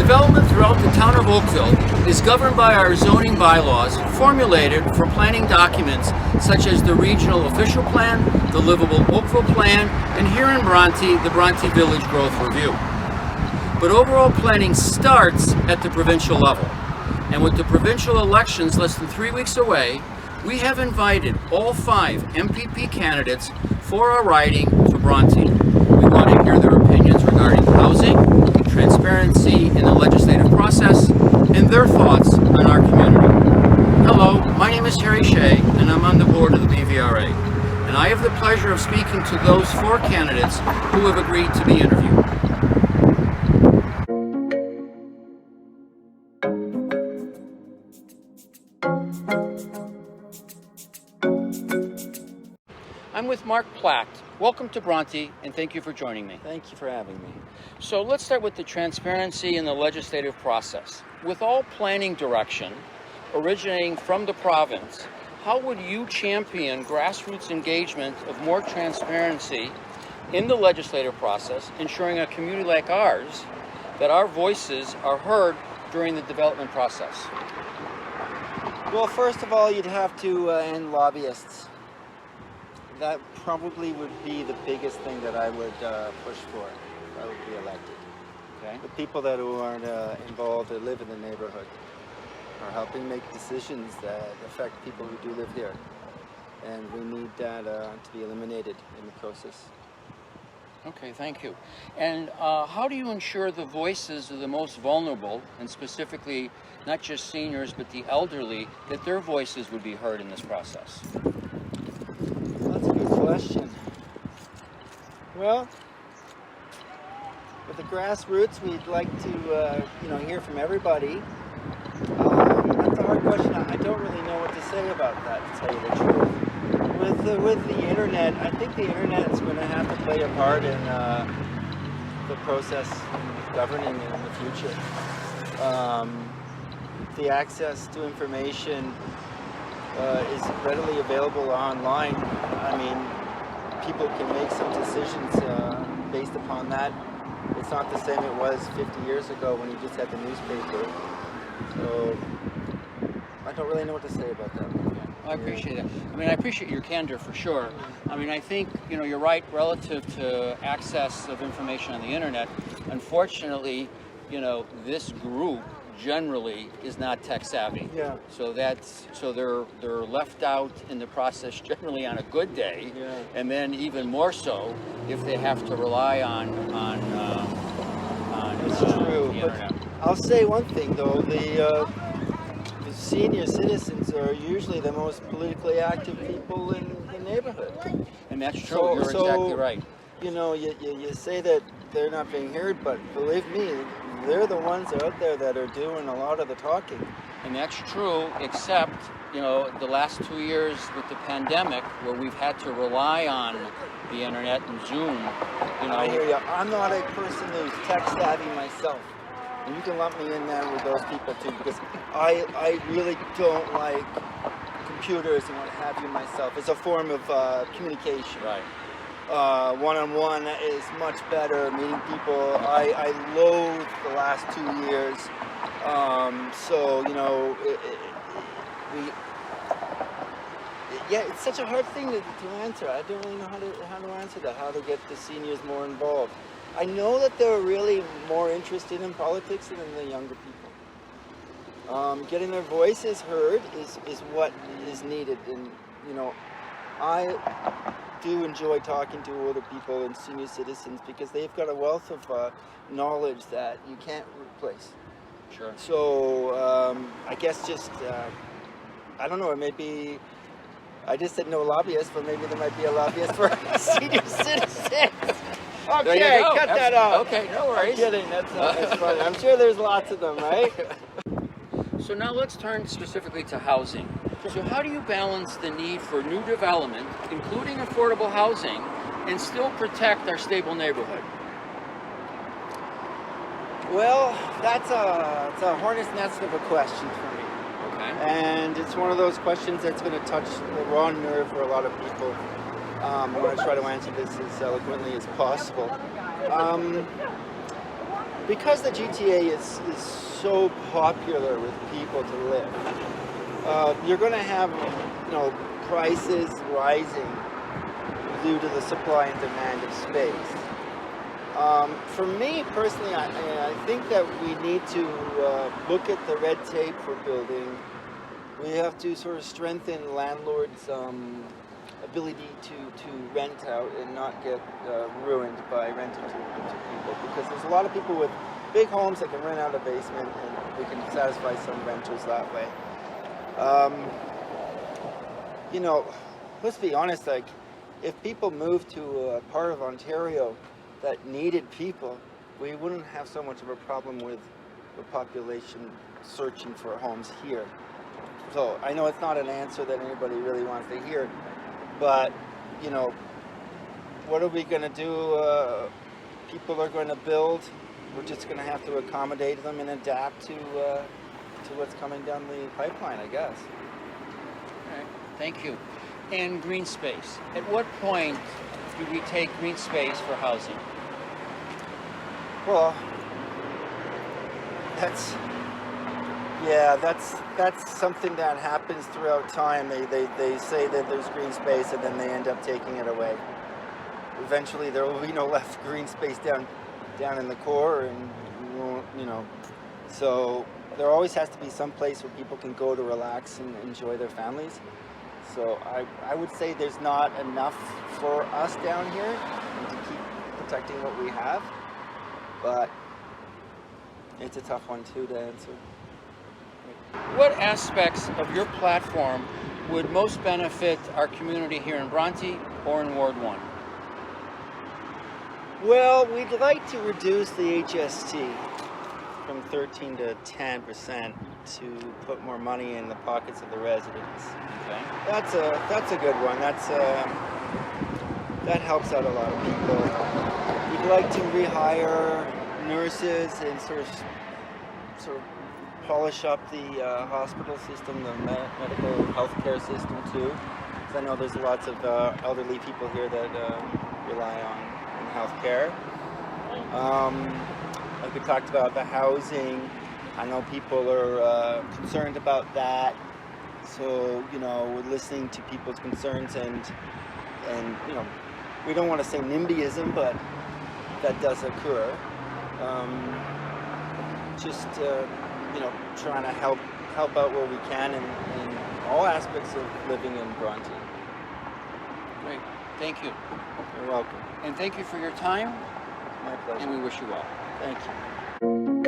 Development throughout the town of Oakville is governed by our zoning bylaws formulated for planning documents such as the Regional Official Plan, the Livable Oakville Plan, and here in Bronte, the Bronte Village Growth Review. But overall planning starts at the provincial level. And with the provincial elections less than 3 weeks away, we have invited all 5 MPP candidates for our riding to Bronte. We want to hear their opinions regarding housing, transparency in the legislative process, and their thoughts on our community. Hello, my name is Terry Shea, and I'm on the board of the BVRA. And I have the pleasure of speaking to those 4 candidates who have agreed to be interviewed. I'm with Mark Platt. Welcome to Bronte, and thank you for joining me. Thank you for having me. So let's start with the transparency in the legislative process. With all planning direction originating from the province, how would you champion grassroots engagement of more transparency in the legislative process, ensuring a community like ours that our voices are heard during the development process? Well, first of all, you'd have to end lobbyists. That probably would be the biggest thing that I would push for if I would be elected. Okay. The people that aren't involved or live in the neighborhood are helping make decisions that affect people who do live here. And we need that to be eliminated in the process. Okay, thank you. And how do you ensure the voices of the most vulnerable, and specifically not just seniors but the elderly, that their voices would be heard in this process? That's a good question. Well, with the grassroots, we'd like to, hear from everybody. That's a hard question. I don't really know what to say about that, to tell you the truth. With the internet, I think the internet is going to have to play a part in the process governing in the future. The access to information is readily available online. I mean, people can make some decisions based upon that. It's not the same it was 50 years ago when you just had the newspaper. So I don't really know what to say about that. I appreciate that. I mean, I appreciate your candor for sure. I mean, I think, you're right relative to access of information on the internet. Unfortunately, this group generally is not tech savvy. Yeah. So they're left out in the process generally on a good day. Yeah. And then even more so if they have to rely on It's true. the But internet. I'll say one thing though, the senior citizens are usually the most politically active people in the neighborhood. And that's true. So- You're so- exactly right. You say that they're not being heard, but believe me, they're the ones out there that are doing a lot of the talking. And that's true, except, the last 2 years with the pandemic, where we've had to rely on the internet and Zoom, I hear you. I'm not a person who's tech savvy myself. And you can lump me in there with those people too, because I really don't like computers and what have you myself. It's a form of communication. Right. One-on-one is much better, meeting people. I loathe the last 2 years. It's such a hard thing to answer. I don't really know how to answer that, how to get the seniors more involved. I know that they're really more interested in politics than the younger people. Getting their voices heard is what is needed. And, I do enjoy talking to older people and senior citizens because they've got a wealth of knowledge that you can't replace. Sure. So I guess I don't know, maybe, I just said no lobbyists, but maybe there might be a lobbyist for senior citizens. Okay, cut that off. Okay, no worries. I'm kidding, that's funny. I'm sure there's lots of them, right? So now let's turn specifically to housing. So how do you balance the need for new development, including affordable housing, and still protect our stable neighborhood? Well, it's a hornet's nest of a question for me. Okay. And it's one of those questions that's going to touch the raw nerve for a lot of people. I'm going to try to answer this as eloquently as possible. because the GTA is so popular with people to live, you're going to have, prices rising due to the supply and demand of space. For me personally, I think that we need to look at the red tape for building. We have to sort of strengthen landlords' ability to rent out and not get ruined by renting to people, because there's a lot of people with big homes that can rent out a basement, and we can satisfy some renters that way. Let's be honest, like, if people moved to a part of Ontario that needed people, we wouldn't have so much of a problem with the population searching for homes here. So I know it's not an answer that anybody really wants to hear, but what are we going to do? People are going to build. We're just going to have to accommodate them and adapt to what's coming down the pipeline, I guess. All right. Thank you. And green space. At what point do we take green space for housing? Well, that's something that happens throughout time. They say that there's green space, and then they end up taking it away. Eventually, there will be no left green space down in the core, and so there always has to be some place where people can go to relax and enjoy their families. So I would say there's not enough for us down here to keep protecting what we have, but it's a tough one too to answer. What aspects of your platform would most benefit our community here in Bronte or in Ward 1? Well, we'd like to reduce the HST from 13 to 10% to put more money in the pockets of the residents. Okay. That's a good one. That helps out a lot of people. We'd like to rehire nurses and sort of polish up the hospital system, the medical healthcare system too. Because I know there's lots of elderly people here that rely on healthcare. Like we talked about the housing, I know people are concerned about that. So we're listening to people's concerns, and we don't want to say NIMBYism, but that does occur. Trying to help out where we can in all aspects of living in Bronte. Great. Thank you. You're welcome. And thank you for your time. My pleasure. And we wish you well. Thank you.